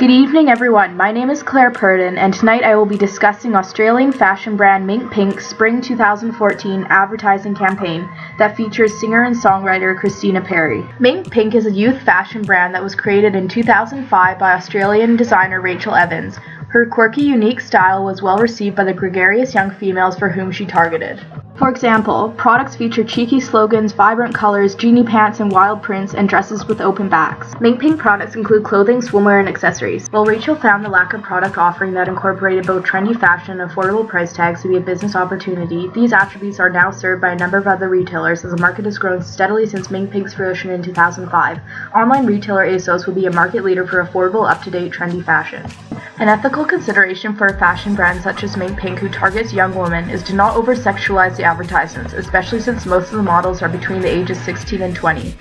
Good evening, everyone. My name is Claire Purdon, and tonight I will be discussing Australian fashion brand MinkPink's Spring 2014 advertising campaign that features singer and songwriter Christina Perri. MinkPink is a youth fashion brand that was created in 2005 by Australian designer Rachel Evans. Her quirky, unique style was well received by the gregarious young females for whom she targeted. For example, products feature cheeky slogans, vibrant colors, genie pants and wild prints, and dresses with open backs. MinkPink products include clothing, swimwear, and accessories. While Rachel found the lack of product offering that incorporated both trendy fashion and affordable price tags to be a business opportunity, these attributes are now served by a number of other retailers as the market has grown steadily since MinkPink's fruition in 2005. Online retailer ASOS will be a market leader for affordable, up-to-date, trendy fashion. An ethical consideration for a fashion brand such as MinkPink, who targets young women, is to not over-sexualize the advertisements, especially since most of the models are between the ages 16 and 20.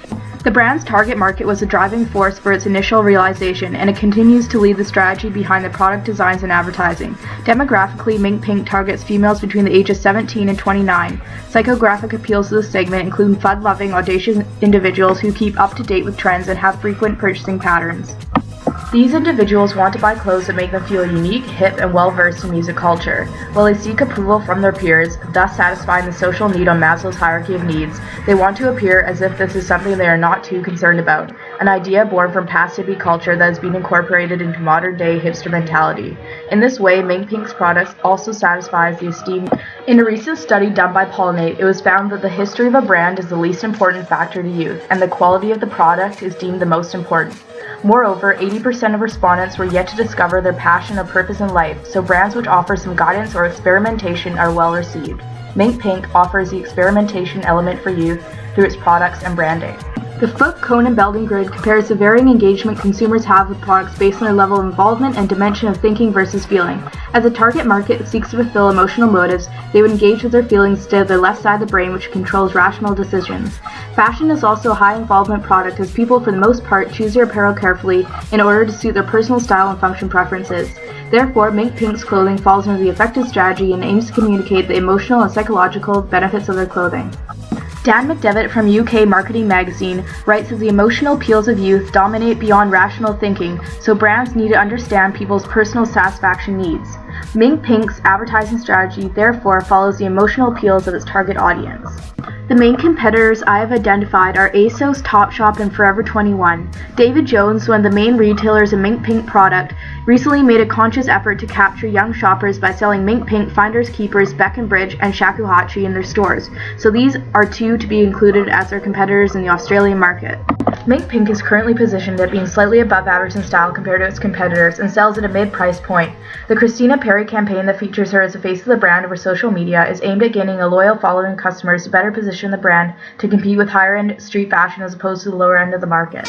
The brand's target market was a driving force for its initial realization, and it continues to lead the strategy behind the product designs and advertising. Demographically, MinkPink targets females between the ages 17 and 29. Psychographic appeals to this segment include fun-loving, audacious individuals who keep up to date with trends and have frequent purchasing patterns. These individuals want to buy clothes that make them feel unique, hip, and well-versed in music culture. While they seek approval from their peers, thus satisfying the social need on Maslow's hierarchy of needs, they want to appear as if this is something they are not too concerned about, an idea born from past hippie culture that has been incorporated into modern-day hipster mentality. In this way, MinkPink's products also satisfies the esteem. In a recent study done by Pollinate, it was found that the history of a brand is the least important factor to youth, and the quality of the product is deemed the most important. Moreover, 80% of respondents were yet to discover their passion or purpose in life, so brands which offer some guidance or experimentation are well received. MinkPink offers the experimentation element for youth through its products and branding. The foot, cone, and belting grid compares the varying engagement consumers have with products based on their level of involvement and dimension of thinking versus feeling. As the target market seeks to fulfill emotional motives, they would engage with their feelings instead of their left side of the brain, which controls rational decisions. Fashion is also a high-involvement product, as people, for the most part, choose their apparel carefully in order to suit their personal style and function preferences. Therefore, MinkPink's clothing falls under the effective strategy and aims to communicate the emotional and psychological benefits of their clothing. Dan McDevitt from UK Marketing Magazine writes that the emotional appeals of youth dominate beyond rational thinking, so brands need to understand people's personal satisfaction needs. MinkPink's advertising strategy therefore follows the emotional appeals of its target audience. The main competitors I have identified are ASOS, Topshop, and Forever 21. David Jones, one of the main retailers of MinkPink product, recently made a conscious effort to capture young shoppers by selling MinkPink Finders Keepers, Beck & Bridge, and Shakuhachi in their stores, so these are two to be included as their competitors in the Australian market. MinkPink is currently positioned at being slightly above average in style compared to its competitors and sells at a mid-price point. The Christina Perri campaign that features her as the face of the brand over social media is aimed at gaining a loyal following of customers to better position the brand to compete with higher-end street fashion as opposed to the lower end of the market.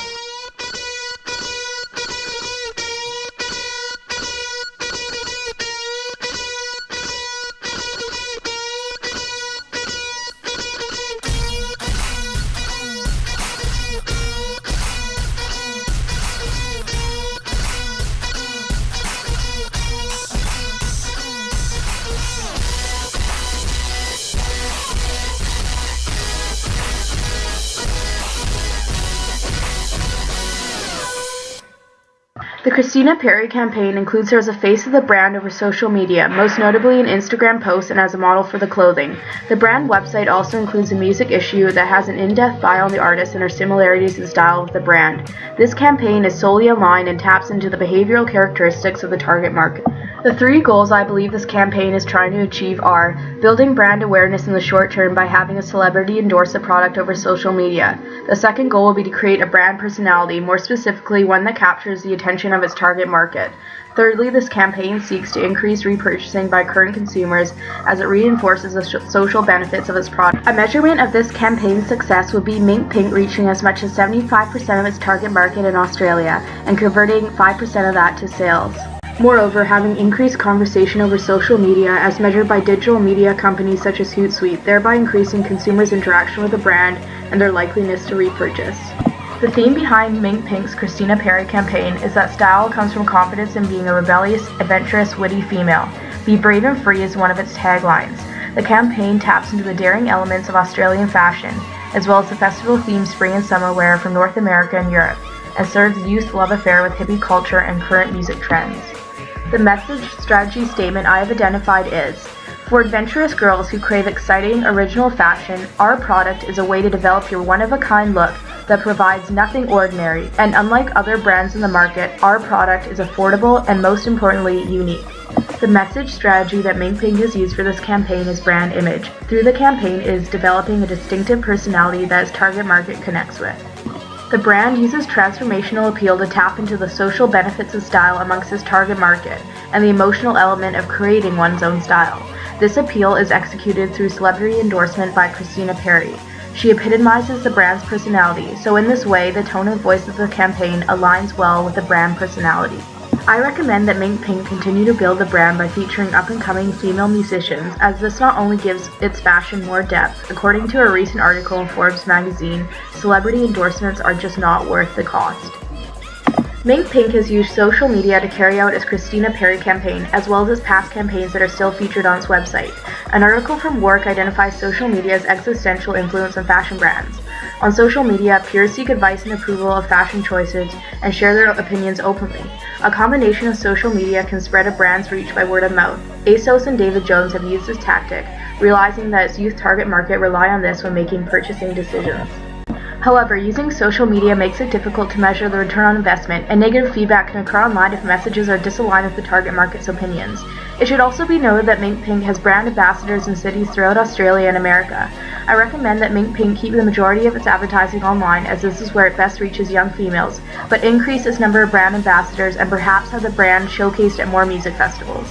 The Christina Perri campaign includes her as a face of the brand over social media, most notably in Instagram posts and as a model for the clothing. The brand website also includes a music issue that has an in-depth bio on the artist and her similarities in style with the brand. This campaign is solely online and taps into the behavioral characteristics of the target market. The three goals I believe this campaign is trying to achieve are building brand awareness in the short term by having a celebrity endorse the product over social media. The second goal will be to create a brand personality, more specifically one that captures the attention of its target market. Thirdly, this campaign seeks to increase repurchasing by current consumers as it reinforces the social benefits of its product. A measurement of this campaign's success would be MinkPink reaching as much as 75% of its target market in Australia and converting 5% of that to sales. Moreover, having increased conversation over social media as measured by digital media companies such as Hootsuite, thereby increasing consumers' interaction with the brand and their likeliness to repurchase. The theme behind MinkPink's Christina Perri campaign is that style comes from confidence in being a rebellious, adventurous, witty female. Be brave and free is one of its taglines. The campaign taps into the daring elements of Australian fashion, as well as the festival-themed spring and summer wear from North America and Europe. and serves youth's love affair with hippie culture and current music trends. The message strategy statement I have identified is, for adventurous girls who crave exciting, original fashion, our product is a way to develop your one-of-a-kind look that provides nothing ordinary, and unlike other brands in the market, our product is affordable and most importantly, unique. The message strategy that MinkPink has used for this campaign is brand image. Through the campaign, it is developing a distinctive personality that its target market connects with. The brand uses transformational appeal to tap into the social benefits of style amongst its target market and the emotional element of creating one's own style. This appeal is executed through celebrity endorsement by Christina Perri. She epitomizes the brand's personality, so in this way, the tone and voice of the campaign aligns well with the brand personality. I recommend that MinkPink continue to build the brand by featuring up-and-coming female musicians, as this not only gives its fashion more depth. According to a recent article in Forbes magazine, celebrity endorsements are just not worth the cost. MinkPink has used social media to carry out its Christina Perri campaign, as well as its past campaigns that are still featured on its website. An article from Work identifies social media's existential influence on fashion brands. On social media, peers seek advice and approval of fashion choices and share their opinions openly. A combination of social media can spread a brand's reach by word of mouth. ASOS and David Jones have used this tactic, realizing that its youth target market rely on this when making purchasing decisions. However, using social media makes it difficult to measure the return on investment, and negative feedback can occur online if messages are disaligned with the target market's opinions. It should also be noted that MinkPink has brand ambassadors in cities throughout Australia and America. I recommend that MinkPink keep the majority of its advertising online, as this is where it best reaches young females, but increase its number of brand ambassadors and perhaps have the brand showcased at more music festivals.